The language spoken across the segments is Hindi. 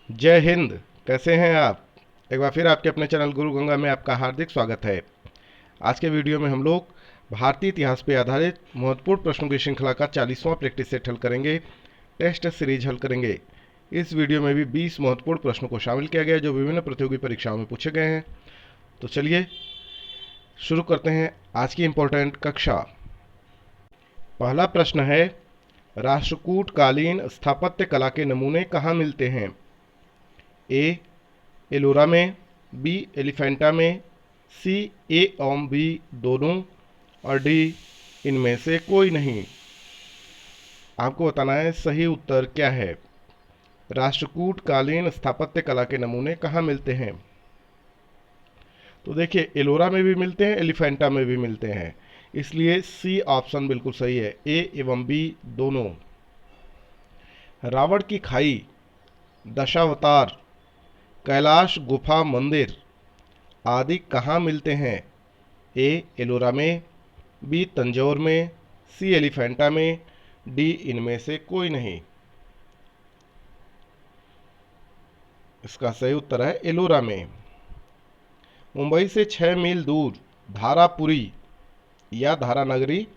जय हिंद। कैसे हैं आप? एक बार फिर आपके अपने चैनल गुरु गंगा में आपका हार्दिक स्वागत है। आज के वीडियो में हम लोग भारतीय इतिहास पर आधारित महत्वपूर्ण प्रश्नों की श्रृंखला का 40वां प्रैक्टिस सेट हल करेंगे, टेस्ट सीरीज हल करेंगे। इस वीडियो में भी 20 महत्वपूर्ण प्रश्नों को शामिल किया गया है जो विभिन्न प्रतियोगी परीक्षाओं में पूछे गए हैं। तो चलिए शुरू करते हैं आज की इंपॉर्टेंट कक्षा। पहला प्रश्न है, राष्ट्रकूट कालीन स्थापत्य कला के नमूने कहाँ मिलते हैं? ए एलोरा में, बी एलिफेंटा में, सी ए और बी दोनों, और डी इनमें से कोई नहीं। आपको बताना है सही उत्तर क्या है। राष्ट्रकूट कालीन स्थापत्य कला के नमूने कहाँ मिलते हैं? तो देखिए, एलोरा में भी मिलते हैं, एलिफेंटा में भी मिलते हैं, इसलिए सी ऑप्शन बिल्कुल सही है, ए एवं बी दोनों। रावण की खाई, दशावतार, कैलाश गुफा मंदिर आदि कहाँ मिलते हैं? ए एलोरा में, बी तंजौर में, सी एलिफेंटा में, डी इनमें से कोई नहीं। इसका सही उत्तर है एलोरा में। मुंबई से 6 मील दूर धारापुरी या धारानगरी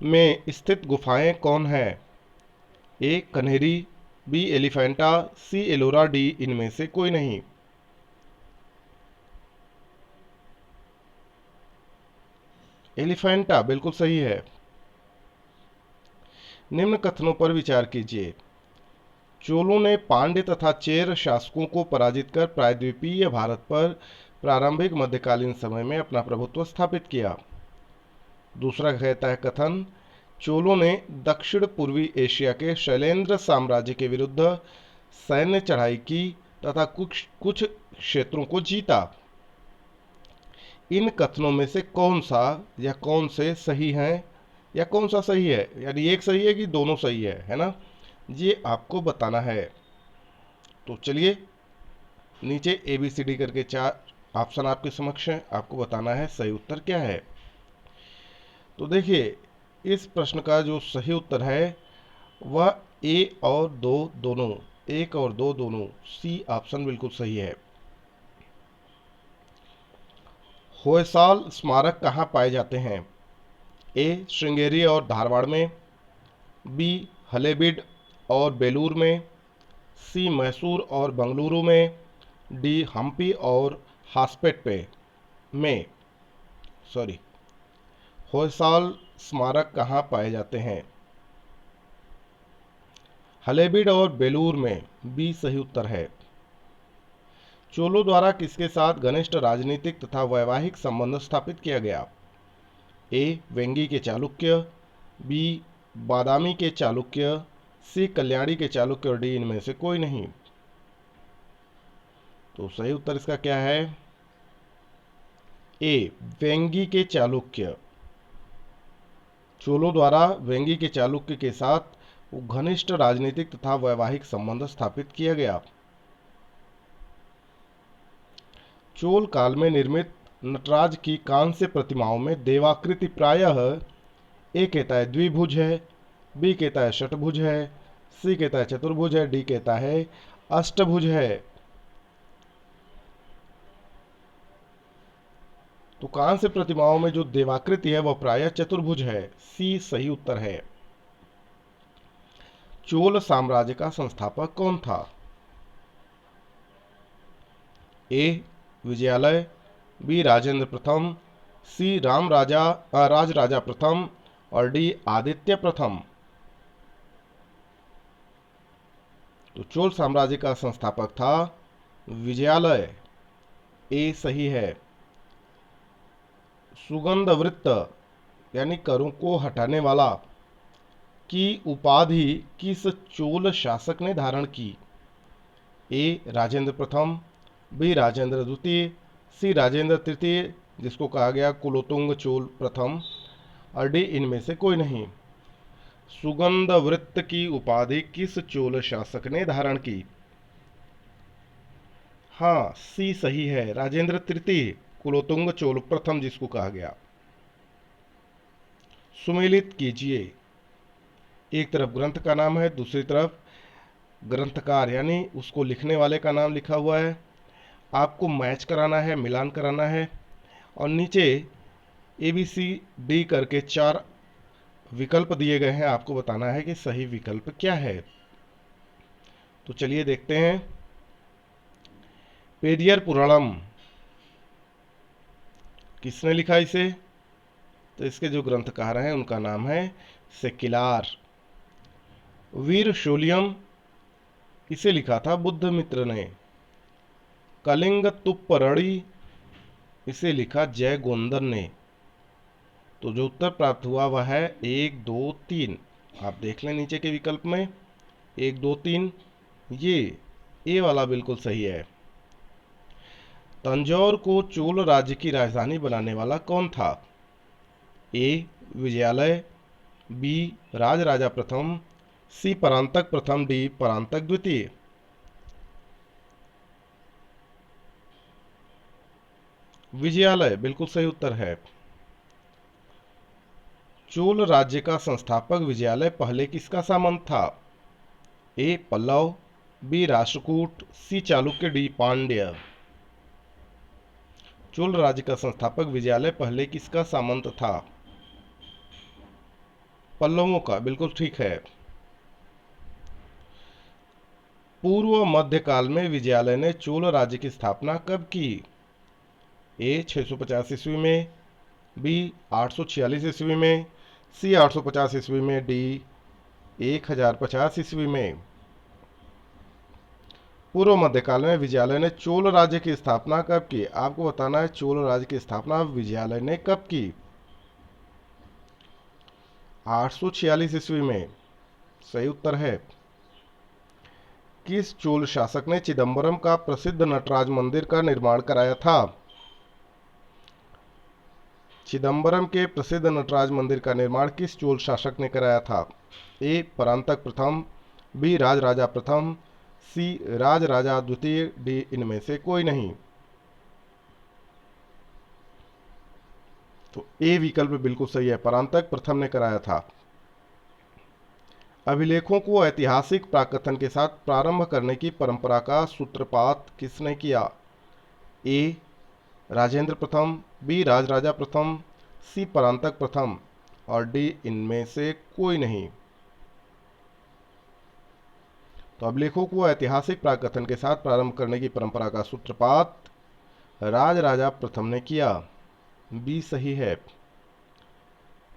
में स्थित गुफाएं कौन है? ए कन्हेरी, बी एलिफेंटा, सी एलोरा, डी इनमें से कोई नहीं। एलिफेंटा बिल्कुल सही है। निम्न कथनों पर विचार कीजिए। चोलों ने पांड्य तथा चेर शासकों को पराजित कर प्रायद्वीपीय भारत पर प्रारंभिक मध्यकालीन समय में अपना प्रभुत्व स्थापित किया। दूसरा कहता है कथन, चोलों ने दक्षिण पूर्वी एशिया के शैलेंद्र साम्राज्य के विरुद्ध सैन्य चढ़ाई की तथा कुछ कुछ क्षेत्रों को जीता। इन कथनों में से कौन सा या कौन से सही हैं या कौन सा सही है? यानी एक सही है कि दोनों सही है ना? ये आपको बताना है। तो चलिए, नीचे ए बी सी डी करके 4 ऑप्शन आपके समक्ष हैं, आपको बताना है सही उत्तर क्या है। तो देखिए, इस प्रश्न का जो सही उत्तर है वह ए और दो दोनों, एक और दो दोनों, सी ऑप्शन बिल्कुल सही है। होयसाल स्मारक कहाँ पाए जाते हैं? ए श्रृंगेरी और धारवाड़ में, बी हलेबीड और बेलूर में, सी मैसूर और बंगलुरु में, डी हम्पी और हासपेट पे में सॉरी होयसाल स्मारक कहाँ पाए जाते हैं? हलेबीड और बेलूर में, बी सही उत्तर है। चोलों द्वारा किसके साथ घनिष्ठ राजनीतिक तथा वैवाहिक संबंध स्थापित किया गया? ए वेंगी के चालुक्य, बी बादामी के चालुक्य, सी कल्याणी के चालुक्य, और डी इनमें से कोई नहीं। तो सही उत्तर इसका क्या है? ए वेंगी के चालुक्य। चोलों द्वारा वेंगी के चालुक्य के साथ घनिष्ठ राजनीतिक तथा वैवाहिक संबंध स्थापित किया गया। चोल काल में निर्मित नटराज की कांस्य प्रतिमाओं में देवाकृति प्रायः ए कहता है द्विभुज है, बी कहता है षटभुज है, सी कहता है चतुर्भुज है, डी कहता है अष्टभुज है। तो कांस्य प्रतिमाओं में जो देवाकृति है वह प्रायः चतुर्भुज है, सी सही उत्तर है। चोल साम्राज्य का संस्थापक कौन था? ए विजयालय, बी राजेंद्र प्रथम, सी राज राजा प्रथम, और डी आदित्य प्रथम। तो चोल साम्राज्य का संस्थापक था विजयालय, ए सही है। सुगंध वृत्त यानी करों को हटाने वाला की उपाधि किस चोल शासक ने धारण की? ए राजेंद्र प्रथम, बी राजेंद्र द्वितीय, सी राजेंद्र तृतीय जिसको कहा गया कुलोतुंग चोल प्रथम, और डी इनमें से कोई नहीं। सुगंध वृत्त की उपाधि किस चोल शासक ने धारण की? हाँ, सी सही है, राजेंद्र तृतीय कुलोतुंग चोल प्रथम जिसको कहा गया। सुमेलित कीजिए, एक तरफ ग्रंथ का नाम है, दूसरी तरफ ग्रंथकार यानी उसको लिखने वाले का नाम लिखा हुआ है। आपको मैच कराना है, मिलान कराना है, और नीचे ABCD करके 4 विकल्प दिए गए हैं। आपको बताना है कि सही विकल्प क्या है। तो चलिए देखते हैं। पेरियर पुराणम किसने लिखा इसे? तो इसके जो ग्रंथकार हैं उनका नाम है सेकिलार। वीर शोलियम इसे लिखा था बुद्धमित्र ने। कलिंग तुप्परड़ी इसे लिखा जय गोंदन ने। तो जो उत्तर प्राप्त हुआ वह है 1, 2, 3। आप देख लें नीचे के विकल्प में 1, 2, 3, ये ए वाला बिल्कुल सही है। तंजौर को चोल राज्य की राजधानी बनाने वाला कौन था? ए विजयालय, बी राजराजा प्रथम, सी परांतक प्रथम, डी परांतक द्वितीय। विजयालय बिल्कुल सही उत्तर है। चोल राज्य का संस्थापक विजयालय पहले किसका सामंत था? ए पल्लव, बी राष्ट्रकूट, सी चालुक्य, डी पांड्य। चोल राज्य का संस्थापक विजयालय पहले किसका सामंत था? पल्लवों का, बिल्कुल ठीक है। पूर्व मध्यकाल में विजयालय ने चोल राज्य की स्थापना कब की? ए 650 ईस्वी में, बी 846 ईस्वी में, सी 850 ईस्वी में, डी 1050 ईस्वी में। पूर्व मध्यकाल में विजयालय ने चोल राज्य की स्थापना कब की? आपको बताना है चोल राज्य की स्थापना विजयालय ने कब की? 846 ईस्वी में, सही उत्तर है। किस चोल शासक ने चिदंबरम का प्रसिद्ध नटराज मंदिर का निर्माण कराया था? चिदंबरम के प्रसिद्ध नटराज मंदिर का निर्माण किस चोल शासक ने कराया था? ए परांतक प्रथम, बी राजराजा प्रथम, सी राजराजा द्वितीय, डी इनमें से कोई नहीं। तो ए विकल्प बिल्कुल सही है, परांतक प्रथम ने कराया था। अभिलेखों को ऐतिहासिक प्राकथन के साथ प्रारंभ करने की परंपरा का सूत्रपात किसने किया? ए राजेंद्र प्रथम, बी राजराजा प्रथम, सी परांतक प्रथम, और डी इनमें से कोई नहीं। तो अभिलेखों को ऐतिहासिक प्राकथन के साथ प्रारंभ करने की परंपरा का सूत्रपात राजराजा प्रथम ने किया। बी सही है।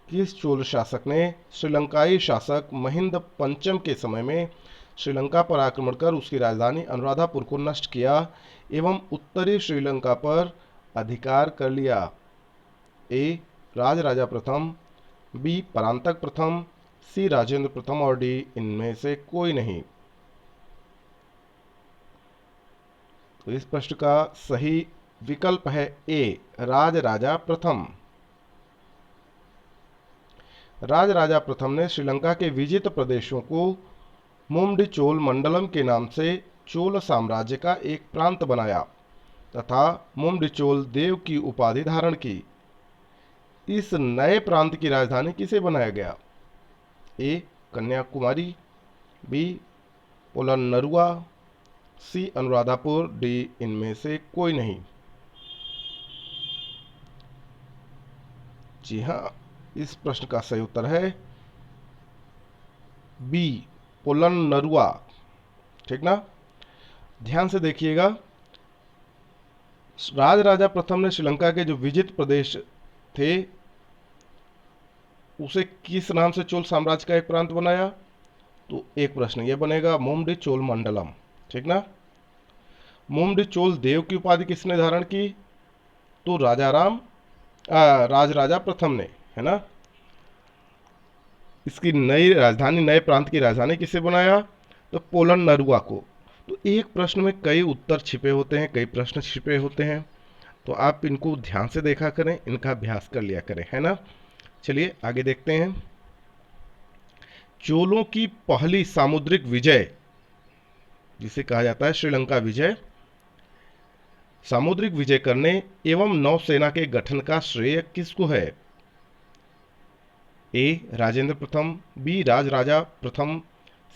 किस चोल शासक ने श्रीलंकाई शासक महिंद पंचम के समय में श्रीलंका पर आक्रमण कर उसकी राजधानी अनुराधापुर को नष्ट किया एवं उत्तरी श्रीलंका पर अधिकार कर लिया? ए राजराजा प्रथम, बी परांतक प्रथम, सी राजेंद्र प्रथम, और डी इनमें से कोई नहीं। तो इस प्रश्न का सही विकल्प है ए राजराजा प्रथम। राजराजा प्रथम ने श्रीलंका के विजित प्रदेशों को मुमडिचोल मंडलम के नाम से चोल साम्राज्य का एक प्रांत बनाया तथा मुमडिचोल देव की उपाधि धारण की। इस नए प्रांत की राजधानी किसे बनाया गया? ए कन्याकुमारी, बी पोलन्नरुआ, सी अनुराधापुर, डी इनमें से कोई नहीं। जी हाँ, इस प्रश्न का सही उत्तर है बी पोलन्नरुआ। ठीक ना? ध्यान से देखिएगा, राजराजा प्रथम ने श्रीलंका के जो विजित प्रदेश थे उसे किस नाम से चोल साम्राज्य का एक प्रांत बनाया? तो एक प्रश्न ये बनेगा मुमडिचोल मंडलम। ठीक ना? मुमडिचोल देव की उपाधि किसने धारण की? तो राजराजा प्रथम ने, है ना? इसकी नई राजधानी, नए प्रांत की राजधानी किसे बनाया? तो पोलन्नरुआ को। तो एक प्रश्न में कई उत्तर छिपे होते हैं, कई प्रश्न छिपे होते हैं, तो आप इनको ध्यान से देखा करें, इनका अभ्यास कर लिया करें, है ना? चलिए आगे देखते हैं। चोलों की पहली सामुद्रिक विजय, जिसे कहा जाता है श्रीलंका विजय, सामुद्रिक विजय करने एवं नौसेना के गठन का श्रेय किसको है? ए राजेंद्र प्रथम, बी राजराजा प्रथम,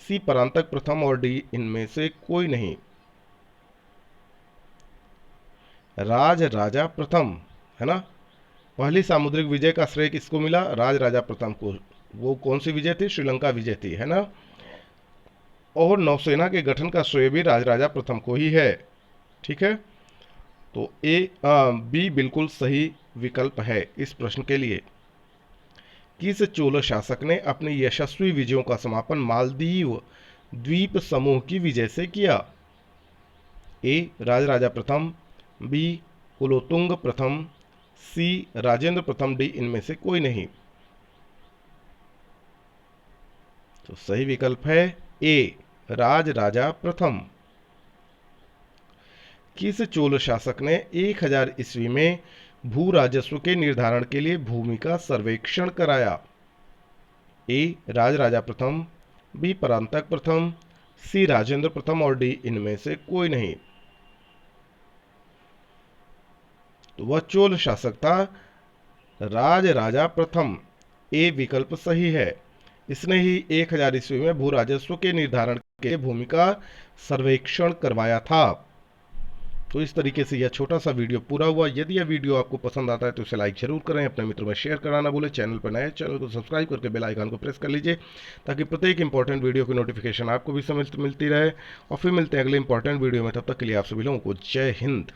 सी परांतक प्रथम और डी इनमें से कोई नहीं। राज राजा प्रथम, है ना, पहली सामुद्रिक विजय का श्रेय किसको मिला? राज राजा प्रथम को। वो कौन सी विजय थी? श्रीलंका विजय थी, है ना। और नौसेना के गठन का श्रेय भी राज राजा प्रथम को ही है। ठीक है, तो बी बिल्कुल सही विकल्प है इस प्रश्न के लिए। किस चोल शासक ने अपनी यशस्वी विजयों का समापन मालदीव द्वीप समूह की विजय से किया? ए राजराजा प्रथम, बी कुलोतुंग प्रथम, सी राजेंद्र प्रथम, डी इनमें से कोई नहीं। तो सही विकल्प है ए राज राजा प्रथम। किस चोल शासक ने 1000 ईस्वी में भू राजस्व के निर्धारण के लिए भूमि का सर्वेक्षण कराया? ए राज राजा प्रथम, बी परांतक प्रथम, सी राजेंद्र प्रथम और डी इनमें से कोई नहीं। तो वह चोल शासक था राज राजा प्रथम। ए विकल्प सही है। इसने ही 1000 ईस्वी में भू राजस्व के निर्धारण के लिए भूमि का सर्वेक्षण करवाया था। तो इस तरीके से यह छोटा सा वीडियो पूरा हुआ। यदि यह वीडियो आपको पसंद आता है तो इसे लाइक जरूर करें, अपने मित्रों में शेयर कराना भूलें। चैनल पर नए चैनल को सब्सक्राइब करके बेल आइकन को प्रेस कर लीजिए ताकि प्रत्येक इंपॉर्टेंट वीडियो की नोटिफिकेशन आपको भी समय मिलती रहे। और फिर मिलते हैं अगले इंपॉर्टेंट वीडियो में, तब तक के लिए आप सभी लोगों को जय हिंद।